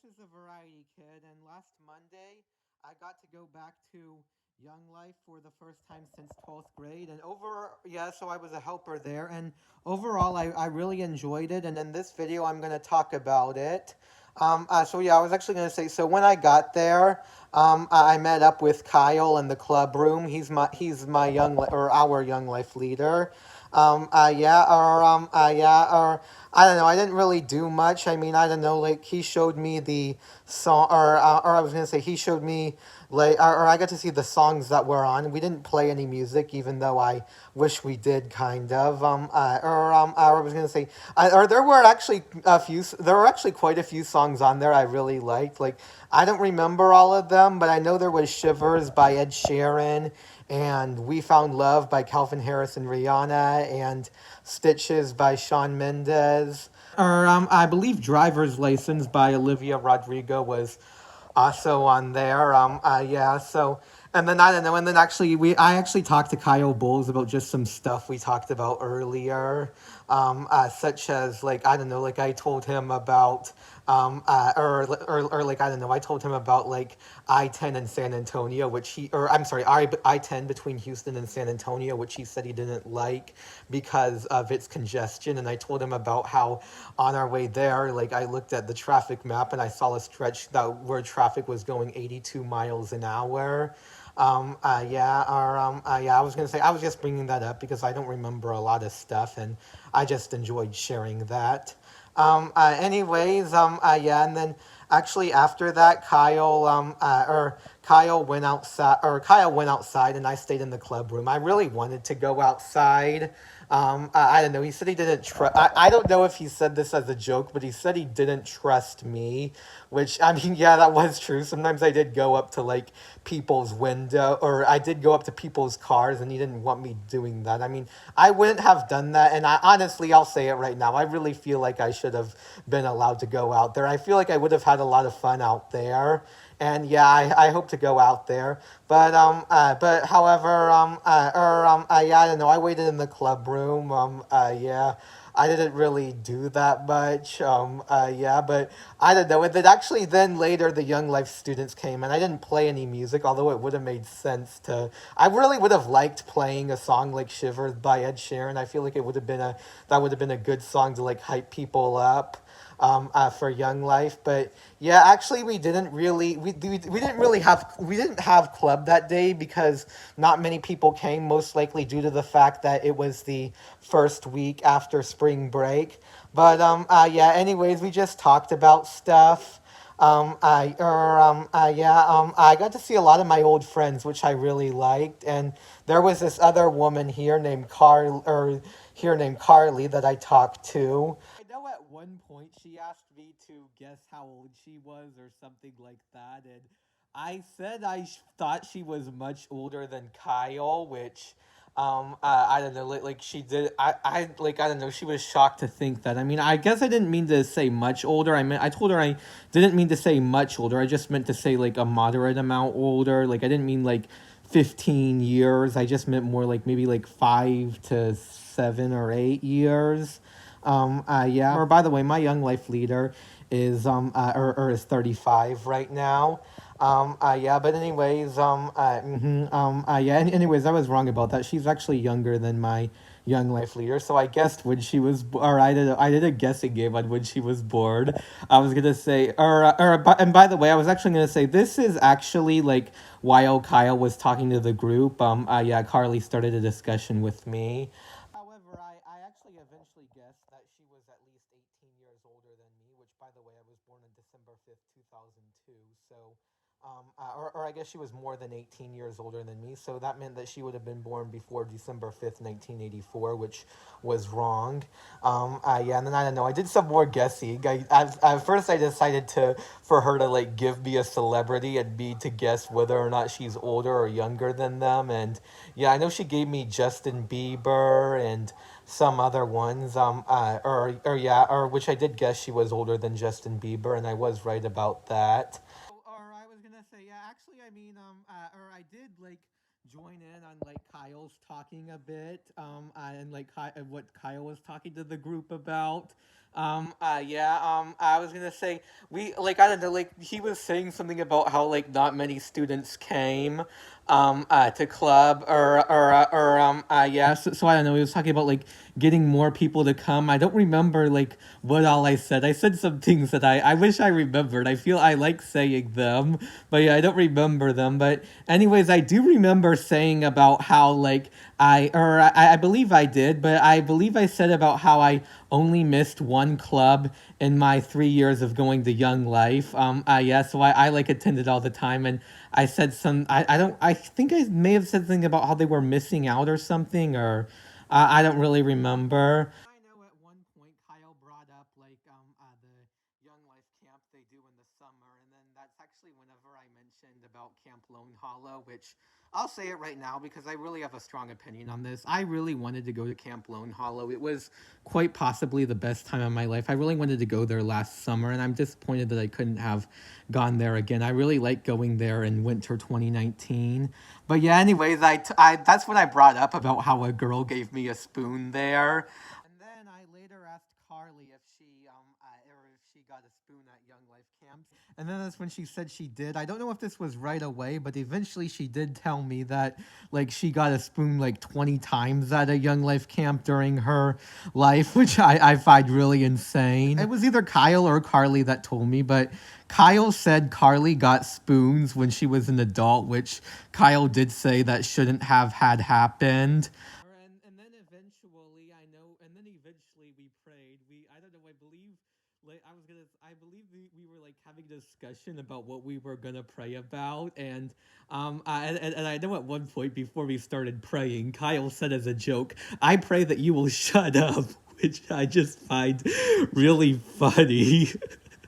is a Variety Kid, and last Monday I got to go back to Young Life for the first time since 12th grade. And so I was a helper there, and overall, I really enjoyed it. And in this video, I'm going to talk about it. I was actually going to say, so when I got there, I met up with Kyle in the club room. He's my our Young Life leader. Or I don't know. I didn't really do much. I mean, I don't know. Like he showed me the song, or I was gonna say he showed me like, or I got to see the songs that were on. We didn't play any music, even though I wish we did, kind of. I was gonna say, or there were actually a few. There were actually quite a few songs on there I really liked. Like I don't remember all of them, but I know there was "Shivers" by Ed Sheeran, and "We Found Love" by Calvin Harris and Rihanna, and "Stitches" by Shawn Mendes. I believe "Driver's License" by Olivia Rodrigo was also on there. And then I don't know, and then I actually talked to Kyle Bowles about just some stuff we talked about earlier, such as like I don't know, like I told him about or like I don't know, I told him about like I-10 in San Antonio, which or I'm sorry, I-10 between Houston and San Antonio, which he said he didn't like because of its congestion, and I told him about how on our way there, like I looked at the traffic map and I saw a stretch that where traffic was going 82 miles an hour. I was gonna say I was just bringing that up because I don't remember a lot of stuff, and I just enjoyed sharing that. And then actually after that, Kyle went outside, and I stayed in the club room. I really wanted to go outside. I don't know. He said he didn't trust. I don't know if he said this as a joke, but he said he didn't trust me, which I mean, yeah, that was true. Sometimes I did go up to like people's window, or I did go up to people's cars, and he didn't want me doing that. I mean, I wouldn't have done that, and I honestly, I'll say it right now. I really feel like I should have been allowed to go out there. I feel like I would have had a lot of fun out there. And yeah, I hope to go out there, but however, yeah, I don't know. I waited in the club room. Yeah, I didn't really do that much. But I don't know. And then actually, then later, the Young Life students came, and I didn't play any music, although it would have made sense to. I really would have liked playing a song like "Shivers" by Ed Sheeran. I feel like it would have been a that would have been a good song to like hype people up for Young Life. But yeah, actually, we didn't have club that day because not many people came. Most likely due to the fact that it was the first week after spring break. But anyways, we just talked about stuff. I got to see a lot of my old friends, which I really liked, and there was this other woman here named Carly that I talked to. I know at one point she asked me to guess how old she was or something like that, and I said thought she was much older than Kyle, which I don't know, like she did. I don't know. She was shocked to think that. I mean, I guess I didn't mean to say much older. I told her I didn't mean to say much older. I just meant to say like a moderate amount older. Like I didn't mean like 15 years. I just meant more like maybe like 5 to 7 or 8 years. Yeah. Or by the way, my Young Life leader is 35 right now. But anyways, yeah. Anyways, I was wrong about that. She's actually younger than my Young Life leader. So I guessed when she was, or I did a guessing game on when she was born. I was gonna say, and by the way, I was actually gonna say this is actually like while Kyle was talking to the group. Yeah, Carly started a discussion with me. However, I actually eventually guessed that she was at least 18 years older than me, which, by the way, I was born on December 5th, 2002. So, or I guess she was more than 18 years older than me. So that meant that she would have been born before December 5th, 1984, which was wrong. Yeah, and then I don't know. I did some more guessing. At first I decided for her to like give me a celebrity and me to guess whether or not she's older or younger than them. And yeah, I know she gave me Justin Bieber and some other ones. Or which I did guess she was older than Justin Bieber, and I was right about that. Or I was gonna say, yeah, actually, I mean, or I did like join in on like Kyle's talking a bit, and like what Kyle was talking to the group about. Yeah, I was gonna say we like I don't know, like he was saying something about how like not many students came, to club yeah. So I don't know. He was talking about like getting more people to come. I don't remember like what all I said. I said some things that I wish I remembered. I feel I like saying them, but yeah, I don't remember them. But anyways, I do remember saying about how like I believe I did, but I believe I said about how I only missed one club in my 3 years of going to Young Life. Yeah, so I like attended all the time, and I said I don't, I think I may have said something about how they were missing out or something, or I don't really remember. I know at one point Kyle brought up like the Young Life camp they do in the summer, and then that's actually whenever I mentioned about Camp Lone Hollow, which I'll say it right now because I really have a strong opinion on this. I really wanted to go to Camp Lone Hollow. It was quite possibly the best time of my life. I really wanted to go there last summer, and I'm disappointed that I couldn't have gone there again. I really like going there in winter 2019. But yeah, anyways, I that's what I brought up about how a girl gave me a spoon there. And then I later asked Carly if she or if she got a spoon at Young Life camps. And then that's when she said she did. I don't know if this was right away, but eventually she did tell me that like she got a spoon like 20 times at a Young Life camp during her life, which I find really insane. It was either Kyle or Carly that told me, but Kyle said Carly got spoons when she was an adult, which Kyle did say that shouldn't have had happened. And then eventually, I know, and then eventually we prayed. I don't know, I believe, like, I believe we were like having a discussion about what we were gonna pray about. And I know at one point before we started praying, Kyle said as a joke, I pray that you will shut up, which I just find really funny.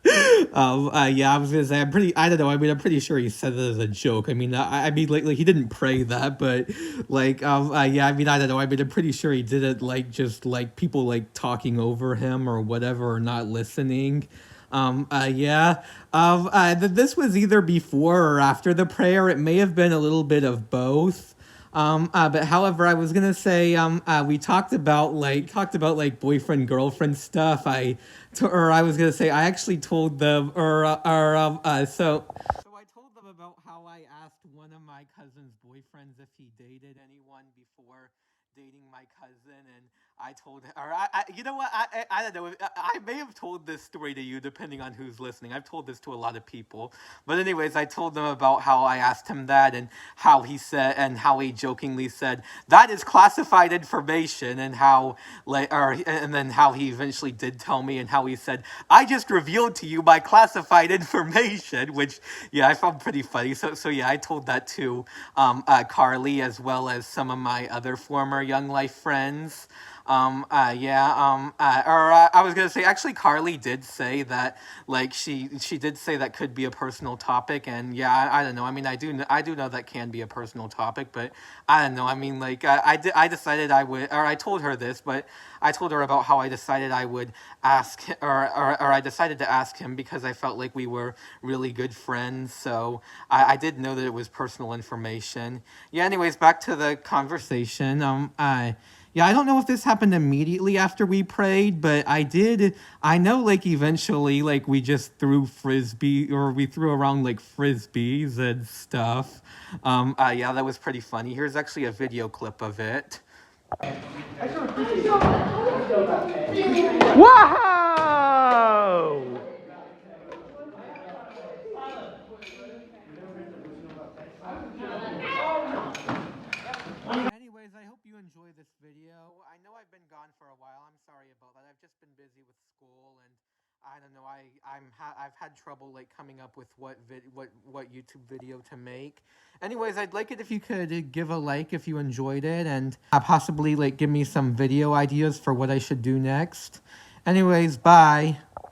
Yeah, I was gonna say I'm pretty. I don't know. I mean, I'm pretty sure he said it as a joke. I mean, I mean, like he didn't pray that, but yeah. I mean, I don't know. I mean, I'm pretty sure he did it like just like people like talking over him or whatever, or not listening. Yeah. This was either before or after the prayer. It may have been a little bit of both. But however, I was gonna say, we talked about like boyfriend girlfriend stuff. Or I was gonna say, I actually told them, so I told them about how I asked one of my cousin's boyfriends if he dated anyone before dating my cousin, and I told him, you know what, I don't know, I may have told this story to you depending on who's listening. I've told this to a lot of people, but anyways, I told them about how I asked him that, and how he jokingly said that is classified information, and how and then how he eventually did tell me, and how he said I just revealed to you my classified information, which yeah, I found pretty funny. So yeah, I told that to Carly as well as some of my other former Young Life friends. Yeah, I was gonna say actually Carly did say that like she did say that could be a personal topic, and yeah, I don't know. I mean, I do know that can be a personal topic, but I don't know. I mean, like I decided I would, or I told her this, but I told her about how I decided I would or I decided to ask him because I felt like we were really good friends. So I did know that it was personal information. Yeah. Anyways, back to the conversation. Yeah, I don't know if this happened immediately after we prayed, but I did. I know, like, eventually, like, we just threw frisbee, or we threw around, like, frisbees and stuff. Yeah, that was pretty funny. Here's actually a video clip of it. Wow! Anyways, I hope you enjoy this video. I know I've been gone for a while. I'm sorry about that. I've just been busy with school, and I don't know. I've had trouble like coming up with what YouTube video to make. Anyways, I'd like it if you could give a like if you enjoyed it, and possibly like give me some video ideas for what I should do next. Anyways, bye.